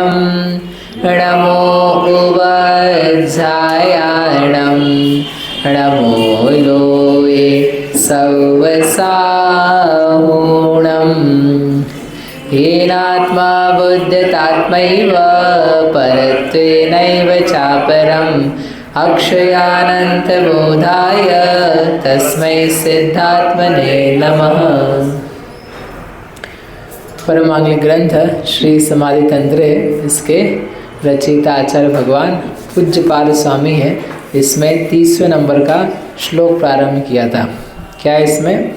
नमो उपाध्यायाणं नमो लोये सवसाहूणम् येनात्मा बुद्धतात्मैव परत्वेनैव चापरम् अक्षयानन्तबोधाय तस्मै सिद्धात्मने नमः। परमांगलिक ग्रंथ श्री समाधि तंत्र है। इसके रचयिता आचार्य भगवान पूज्यपाद स्वामी है। इसमें 30वें नंबर का श्लोक प्रारंभ किया था। क्या इसमें?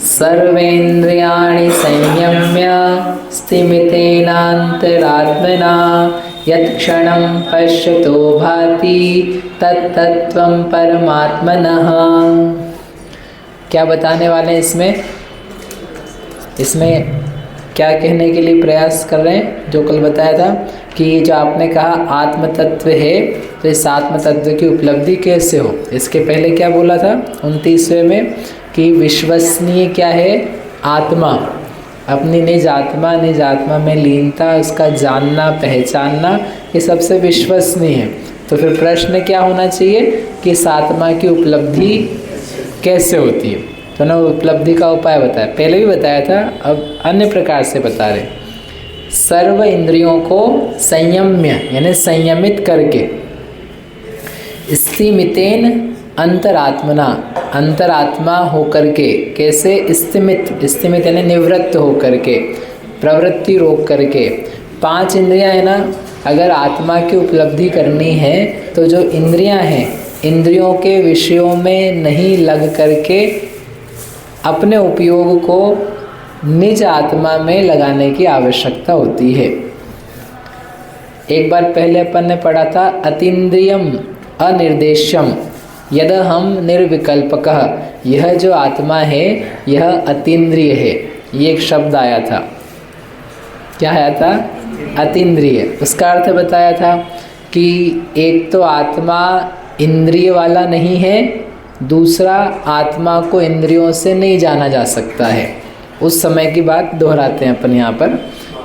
सर्वेन्द्रियाणि संयम्य स्थिमितेनान्तरात्मना यत्क्षणं पश्यतो भाति तत्तत्त्वं परमात्मनः। क्या बताने वाले हैं इसमें क्या कहने के लिए प्रयास कर रहे हैं? जो कल बताया था कि जो आपने कहा आत्म तत्व है, तो इस आत्म तत्व की उपलब्धि कैसे हो। इसके पहले क्या बोला था 29वें में कि विश्वसनीय क्या है? आत्मा, अपनी निज आत्मा में लीनता, उसका जानना पहचानना, ये सबसे विश्वसनीय है। तो फिर प्रश्न क्या होना चाहिए कि इस आत्मा की उपलब्धि कैसे होती है। तो ना उपलब्धि का उपाय बताया, पहले भी बताया था, अब अन्य प्रकार से बता रहे। सर्व इंद्रियों को संयम्य यानी संयमित करके, स्थिमितेन अंतरात्मना, अंतरात्मा होकर के, कैसे? स्थिमित यानी निवृत्त होकर के, प्रवृत्ति रोक करके। 5 इंद्रियां है ना, अगर आत्मा की उपलब्धि करनी है तो जो इंद्रियां हैं, इंद्रियों के विषयों में नहीं लग करके अपने उपयोग को निज आत्मा में लगाने की आवश्यकता होती है। एक बार पहले अपन ने पढ़ा था अतीन्द्रियम अनिर्देश्यम यदहम निर्विकल्पकः। यह जो आत्मा है यह अतीन्द्रिय है। ये एक शब्द आया था। क्या आया था? अतीन्द्रिय। उसका अर्थ बताया था कि एक तो आत्मा इंद्रिय वाला नहीं है, दूसरा आत्मा को इंद्रियों से नहीं जाना जा सकता है। उस समय की बात दोहराते हैं अपन यहाँ पर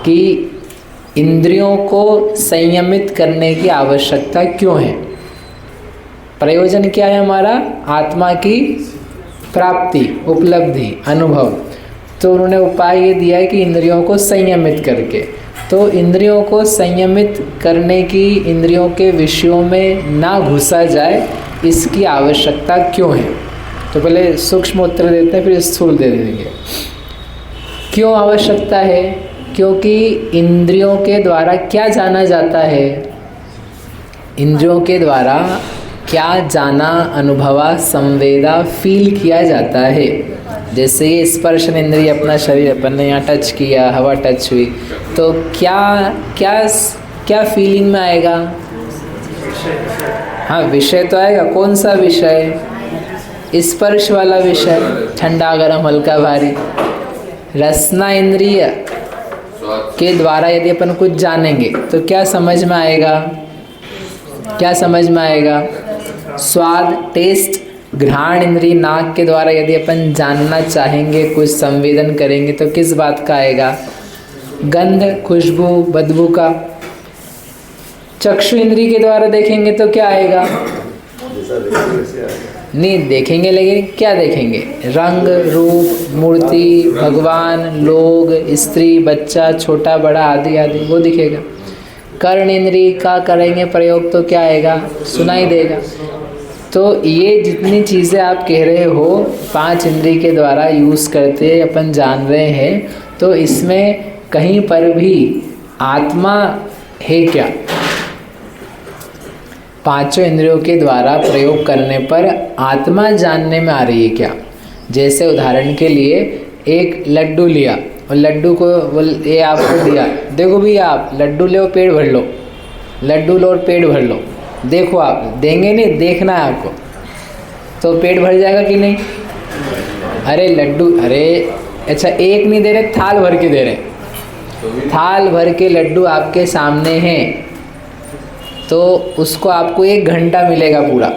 कि इंद्रियों को संयमित करने की आवश्यकता क्यों है, प्रयोजन क्या है हमारा? आत्मा की प्राप्ति, उपलब्धि, अनुभव। तो उन्होंने उपाय ये दिया है कि इंद्रियों को संयमित करके। तो इंद्रियों को संयमित करने की, इंद्रियों के विषयों में ना घुसा जाए, इसकी आवश्यकता क्यों है। तो पहले सूक्ष्म उत्तर देते हैं, फिर स्थूल दे देंगे। क्यों आवश्यकता है? क्योंकि इंद्रियों के द्वारा क्या जाना जाता है? इंद्रियों के द्वारा क्या जाना, अनुभवा, संवेदा, फील किया जाता है। जैसे ये स्पर्शन इंद्रिय, अपना शरीर अपन ने यहाँ टच किया, हवा टच हुई, तो क्या क्या क्या फीलिंग में आएगा? हाँ, विषय तो आएगा। कौन सा विषय? स्पर्श वाला विषय, ठंडा गरम हल्का भारी। रसना इंद्रिय के द्वारा यदि अपन कुछ जानेंगे तो क्या समझ में आएगा? क्या समझ में आएगा? स्वाद, टेस्ट। घ्राण इंद्रिय नाक के द्वारा यदि अपन जानना चाहेंगे, कुछ संवेदन करेंगे तो किस बात का आएगा? गंध, खुशबू, बदबू का। चक्षु इंद्रिय के द्वारा देखेंगे तो क्या आएगा? नहीं देखेंगे, लेकिन क्या देखेंगे? रंग, रूप, मूर्ति, भगवान, लोग, स्त्री, बच्चा, छोटा बड़ा आदि आदि, वो दिखेगा। कर्ण इंद्रिय का करेंगे प्रयोग तो क्या आएगा? सुनाई देगा। तो ये जितनी चीज़ें आप कह रहे हो 5 इंद्रिय के द्वारा यूज़ करते अपन जान रहे हैं, तो इसमें कहीं पर भी आत्मा है क्या? 5 इंद्रियों के द्वारा प्रयोग करने पर आत्मा जानने में आ रही है क्या? जैसे उदाहरण के लिए एक लड्डू लिया और लड्डू को ये आपको दिया, देखो भैया आप लड्डू लो, पेट भर लो, लड्डू लो और पेट भर लो। देखो आप देंगे नहीं, देखना है आपको, तो पेट भर जाएगा कि नहीं? अरे लड्डू, अरे अच्छा एक नहीं दे रहे, थाल भर के दे रहे। थाल भर के लड्डू आपके सामने हैं तो उसको आपको 1 घंटा मिलेगा पूरा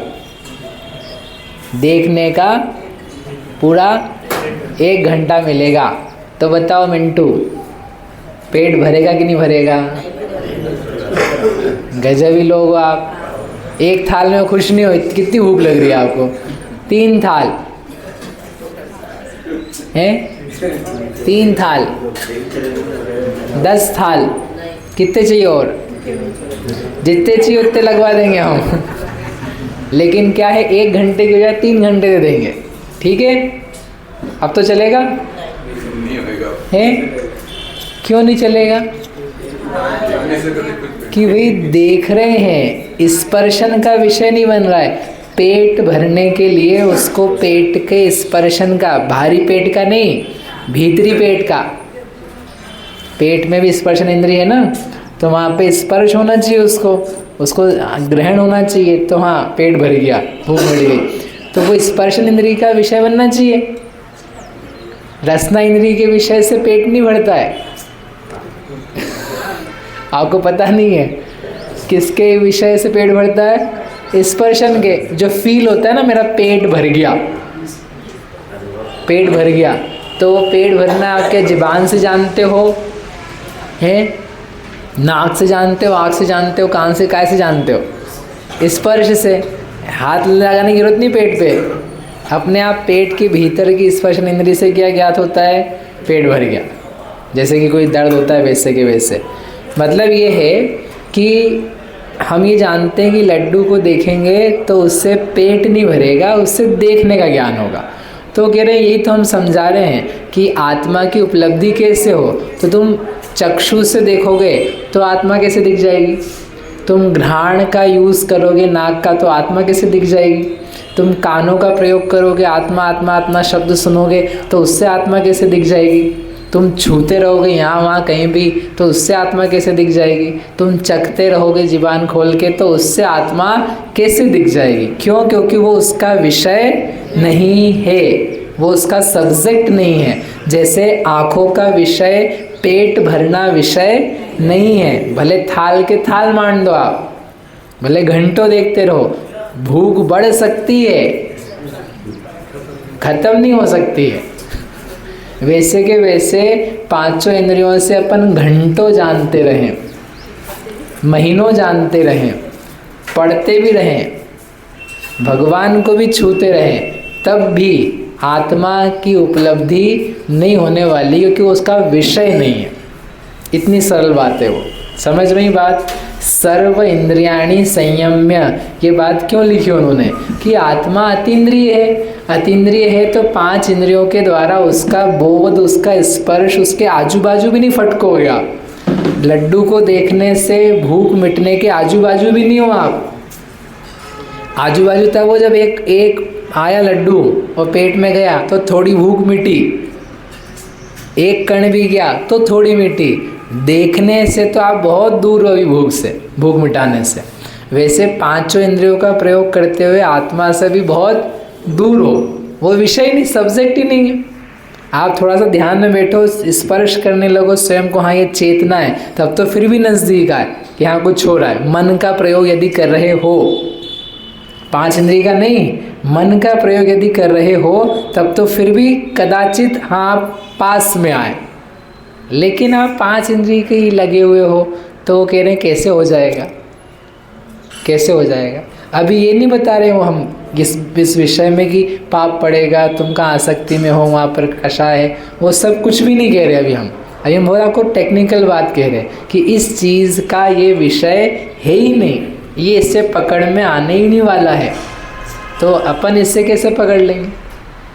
देखने का, पूरा 1 घंटा मिलेगा। तो बताओ मिंटू, पेट भरेगा कि नहीं भरेगा? गजब ही लोग हो आप। एक थाल में खुश नहीं हो, कितनी भूख लग रही है आपको? 3 थाल हैं, 3 थाल, 10 थाल, कितने चाहिए? और जितने चाहिए उतने लगवा देंगे हम। लेकिन क्या है, 1 घंटे की बजाय 3 घंटे दे देंगे, ठीक है? अब तो चलेगा? नहीं होगा। है क्यों नहीं चलेगा? कि भाई देख रहे हैं, स्पर्शन का विषय नहीं बन रहा है। पेट भरने के लिए उसको पेट के स्पर्शन का, भारी पेट का नहीं, भीतरी पेट का। पेट में भी स्पर्शन इंद्रिय है ना, तो वहाँ पे स्पर्श होना चाहिए, उसको ग्रहण होना चाहिए। तो हाँ, पेट भर गया, भूख बढ़ गई, तो वो स्पर्शन इंद्रिय का विषय बनना चाहिए। रसना इंद्रिय के विषय से पेट नहीं भरता है। आपको पता नहीं है किसके विषय से पेट भरता है? स्पर्शन के। जो फील होता है ना, मेरा पेट भर गया, पेट भर गया, तो पेट भरना आपके ज़ुबान से जानते हो, हैं? नाक से जानते हो, आँख से जानते हो, कान से, काय से जानते हो? स्पर्श से। हाथ लगाने की जरूरत नहीं पेट पे, अपने आप पेट के भीतर की स्पर्शन इंद्रिय से क्या ज्ञात होता है? पेट भर गया। जैसे कि कोई दर्द होता है वैसे के वैसे। मतलब ये है कि हम ये जानते हैं कि लड्डू को देखेंगे तो उससे पेट नहीं भरेगा, उससे देखने का ज्ञान होगा। तो कह रहे हैं, यही तो हम समझा रहे हैं कि आत्मा की उपलब्धि कैसे हो। तो तुम चक्षु से देखोगे तो आत्मा कैसे दिख जाएगी? तुम घ्राण का यूज़ करोगे, नाक का, तो आत्मा कैसे दिख जाएगी? तुम कानों का प्रयोग करोगे, आत्मा आत्मा आत्मा शब्द सुनोगे, तो उससे आत्मा कैसे दिख जाएगी? तुम छूते रहोगे यहाँ वहाँ कहीं भी, तो उससे आत्मा कैसे दिख जाएगी? तुम चखते रहोगे जीवान खोल के, तो उससे आत्मा कैसे दिख जाएगी? क्यों? क्योंकि वो उसका विषय नहीं है, वो उसका सब्जेक्ट नहीं है। जैसे आँखों का विषय पेट भरना विषय नहीं है। भले थाल के थाल मान दो आप, भले घंटों देखते रहो, भूख बढ़ सकती है, खत्म नहीं हो सकती है। वैसे के वैसे पांचों इंद्रियों से अपन घंटों जानते रहें, महीनों जानते रहें, पढ़ते भी रहें, भगवान को भी छूते रहें, तब भी आत्मा की उपलब्धि नहीं होने वाली, क्योंकि उसका विषय नहीं है। इतनी सरल बात है वो। समझ में ही बात? सर्व इंद्रियाणि संयम्य, ये बात क्यों लिखी उन्होंने? कि आत्मा अतीन्द्रिय है, अतीन्द्रिय है तो 5 इंद्रियों के द्वारा उसका बोध, उसका स्पर्श, उसके आजू बाजू भी नहीं फटकोगा। लड्डू को देखने से भूख मिटने के आजू बाजू भी नहीं हो आप। आजू बाजू तब वो जब एक आया लड्डू और पेट में गया तो थोड़ी भूख मिटी, एक कण भी गया तो थोड़ी मिटी। देखने से तो आप बहुत दूर हो अभी भूख से, भूख मिटाने से। वैसे पांचों इंद्रियों का प्रयोग करते हुए आत्मा से भी बहुत दूर हो, वो विषय नहीं, सब्जेक्ट ही नहीं है। आप थोड़ा सा ध्यान में बैठो, स्पर्श करने लगो स्वयं को, हाँ ये चेतना है, तब तो फिर भी नज़दीक आए कि हाँ कुछ हो रहा है। मन का प्रयोग यदि कर रहे हो, 5 इंद्रिय का नहीं, मन का प्रयोग यदि कर रहे हो, तब तो फिर भी कदाचित हाँ पास में आए। लेकिन आप 5 इंद्रिय के ही लगे हुए हो, तो वो कह रहे हैं कैसे हो जाएगा, कैसे हो जाएगा? अभी ये नहीं बता रहे हो हम इस विषय में कि पाप पड़ेगा, तुम कहाँ आसक्ति में हो, वहाँ पर कषाय है, वो सब कुछ भी नहीं कह रहे अभी हम बहुत आपको टेक्निकल बात कह रहे हैं कि इस चीज़ का ये विषय है ही नहीं, ये इससे पकड़ में आने ही नहीं वाला है, तो अपन इससे कैसे पकड़ लेंगे?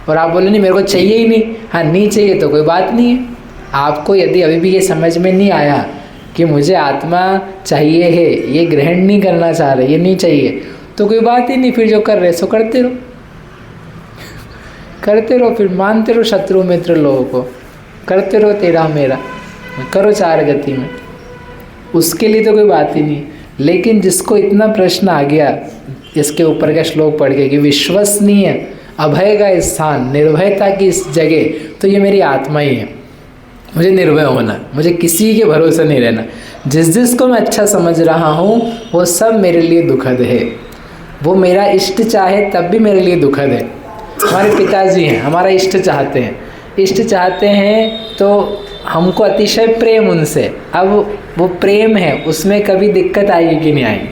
और आप बोले नहीं मेरे को चाहिए ही नहीं। हाँ नहीं चाहिए तो कोई बात नहीं है। आपको यदि अभी भी ये समझ में नहीं आया कि मुझे आत्मा चाहिए है, ये ग्रहण नहीं करना चाह रहे, ये नहीं चाहिए, तो कोई बात ही नहीं, फिर जो कर रहे सो करते रहो, करते रहो, फिर मानते रहो शत्रु मित्र लोगों को, करते रहो तेरा मेरा, करो 4 गति में, उसके लिए तो कोई बात ही नहीं। लेकिन जिसको इतना प्रश्न आ गया इसके ऊपर का श्लोक पढ़ के कि विश्वसनीय अभय का स्थान, निर्भयता की इस जगह, तो ये मेरी आत्मा ही है। मुझे निर्भय होना, मुझे किसी के भरोसे नहीं रहना, जिसको मैं अच्छा समझ रहा हूँ वो सब मेरे लिए दुखद है, वो मेरा इष्ट चाहे तब भी मेरे लिए दुखद है। हमारे पिताजी हैं, हमारा इष्ट चाहते हैं, इष्ट चाहते हैं तो हमको अतिशय प्रेम उनसे। अब वो प्रेम है, उसमें कभी दिक्कत आएगी कि नहीं आएगी,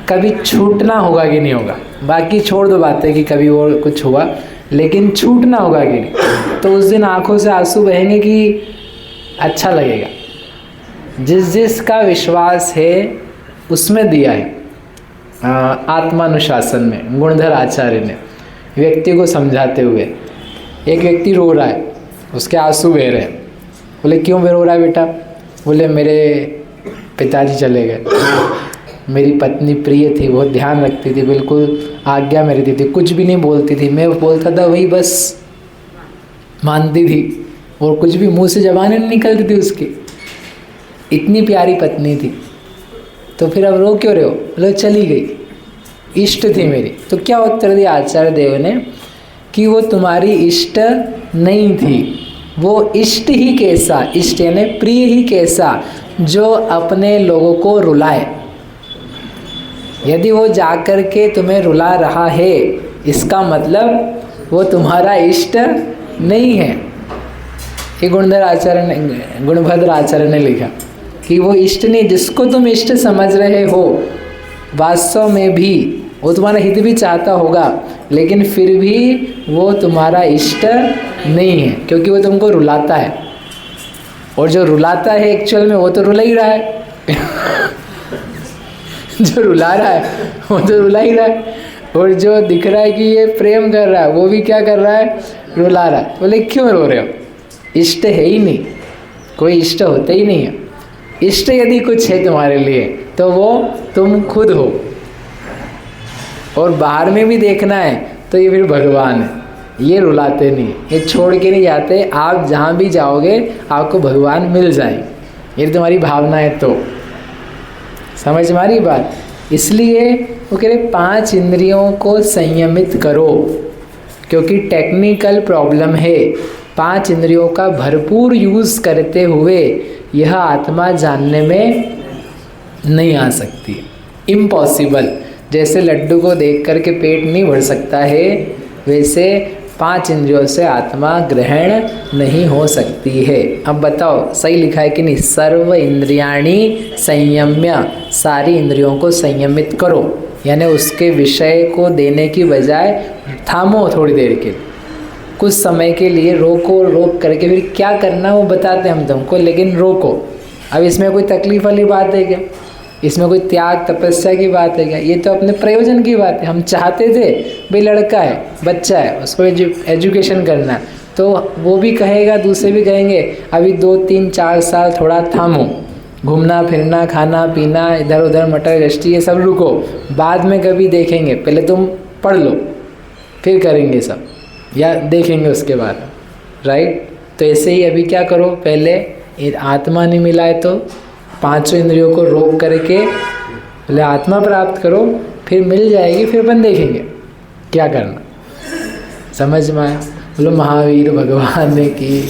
कभी छूटना होगा कि नहीं होगा। बाकी छोड़ दो बातें कि कभी वो कुछ हुआ, लेकिन छूटना होगा कि नहीं। तो उस दिन आंखों से आंसू बहेंगे कि अच्छा लगेगा। जिस जिसका विश्वास है उसमें दिया है। आत्मानुशासन में गुणधर आचार्य ने व्यक्ति को समझाते हुए, एक व्यक्ति रो रहा है, उसके आंसू बह रहे हैं। बोले क्यों रो रहा है बेटा? बोले मेरे पिताजी चले गए, मेरी पत्नी प्रिय थी, बहुत ध्यान रखती थी, बिल्कुल आज्ञा में रहती थी, कुछ भी नहीं बोलती थी, मैं बोलता था वही बस मानती थी, और कुछ भी मुंह से जबान नहीं निकलती थी उसकी, इतनी प्यारी पत्नी थी। तो फिर अब रो क्यों रहे हो? बोले चली गई, इष्ट थी मेरी। तो क्या उत्तर दिया आचार्य देव ने कि वो तुम्हारी इष्ट नहीं थी, वो इष्ट ही कैसा, इष्ट यानी प्रिय ही कैसा, जो अपने लोगों को रुलाए। यदि वो जाकर के तुम्हें रुला रहा है, इसका मतलब वो तुम्हारा इष्ट नहीं है। ये गुणभद्र आचार्य ने लिखा कि वो इष्ट नहीं, जिसको तुम इष्ट समझ रहे हो वास्तव में भी वो तुम्हारा हित भी चाहता होगा, लेकिन फिर भी वो तुम्हारा इष्ट नहीं है, क्योंकि वो तुमको रुलाता है। और जो रुलाता है एक्चुअल में वो तो रुला ही रहा है जो रुला रहा है वो तो रुला ही रहा है, और जो दिख रहा है कि ये प्रेम कर रहा है वो भी क्या कर रहा है? रुला रहा है। बोले क्यों रो रहे हो? इष्ट है ही नहीं, कोई इष्ट होते ही नहीं है। इष्ट यदि कुछ है तुम्हारे लिए तो वो तुम खुद हो। और बाहर में भी देखना है तो ये फिर भगवान है, ये रुलाते नहीं, ये छोड़ के नहीं जाते। आप जहाँ भी जाओगे आपको भगवान मिल जाएंगे, ये तुम्हारी भावना है। तो समझ मारी बात। इसलिए वो कह रहे 5 इंद्रियों को संयमित करो, क्योंकि टेक्निकल प्रॉब्लम है। 5 इंद्रियों का भरपूर यूज़ करते हुए यह आत्मा जानने में नहीं आ सकती, इम्पॉसिबल। जैसे लड्डू को देख करके पेट नहीं भर सकता है, वैसे 5 इंद्रियों से आत्मा ग्रहण नहीं हो सकती है। अब बताओ सही लिखा है कि नहीं? सर्व इंद्रियाणि संयम्य, सारी इंद्रियों को संयमित करो, यानी उसके विषय को देने की बजाय थामो थोड़ी देर के, कुछ समय के लिए रोको। रोक करके फिर क्या करना वो बताते हम तुमको, लेकिन रोको। अब इसमें कोई तकलीफ वाली बात है क्या? इसमें कोई त्याग तपस्या की बात है क्या? ये तो अपने प्रयोजन की बात है। हम चाहते थे भाई लड़का है, बच्चा है, उसको एजुकेशन करना है, तो वो भी कहेगा, दूसरे भी कहेंगे अभी 2, 3, 4 साल थोड़ा थामो, घूमना फिरना, खाना पीना, इधर उधर मटर गश्ती ये सब रुको, बाद में कभी देखेंगे, पहले तुम पढ़ लो फिर करेंगे सब, या देखेंगे उसके बाद, राइट। तो ऐसे ही अभी क्या करो, पहले आत्मा नहीं मिला है तो 5 इंद्रियों को रोक करके पहले आत्मा प्राप्त करो, फिर मिल जाएगी, फिर अपन देखेंगे क्या करना। समझ में आया? बोलो महावीर भगवान ने की।